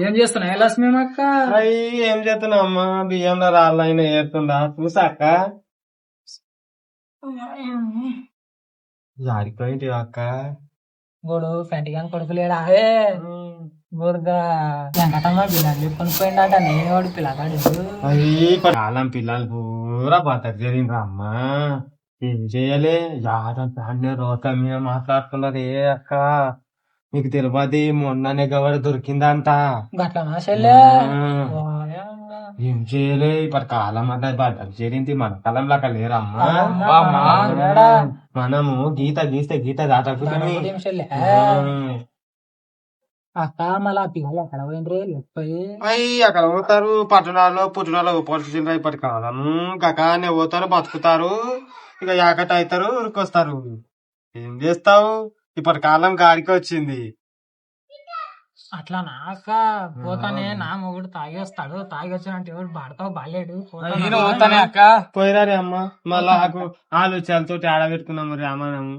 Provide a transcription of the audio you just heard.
ఏం చేస్తున్నాయి లక్ష్మి అక్క? అయ్యి ఏం చేస్తున్నావు అమ్మా? బియ్యంలో రాళ్ళైనా ఏరుతుందా చూసాక జారిపోయింది అక్క. గోడు పెంటిగా కొడుకులేడా అవే బురద వెంకటమ్మ పిల్లలు కొనుక్కోయిందట. నేను వాడు పిల్లగాడు అయ్యి కాలం పిల్లలు పూరా బతక జరిగిందా అమ్మా? ఏం చెయ్యాలి? యాదంతా రోత మీద మాట్లాడుతున్నారు. ఏ అక్క నీకు తెలియదు, మొన్ననే గవర్ దొరికిందంట. గట్లనా చెల్లె? ఏం చేయలే, ఇప్పుడు కాలం అంటే బతక జరిగింది. మన కాలం లాగా లేరమ్మా. మనము గీత గీస్తే గీత దాటకుతామి. అక్క మళ్ళా పిల్లలు ఎక్కడ పోయిండ్రు? లేకపోయి అయ్యి అక్కడ పోతారు పట్టణాల్లో పుట్టణాల్లో పరిస్థితులు. ఇప్పటి కాలం కకానే పోతారు, బతుకుతారు, ఇక యాకట అవుతారు, ఉరికొస్తారు. ఏం చేస్తావు? ఇప్పటి కాలం గాడికి వచ్చింది. అట్లా నాక పోతానే నా మొగుడు తాగి వస్తాడు. తాగి వచ్చినట్టు ఎవరు పడతావు బాలేడు. పోతానే అక్క. పోయినారే అమ్మ. మళ్ళా నాకు ఆలోచనలతో ఆడబెట్టుకున్నాము రామాయణము.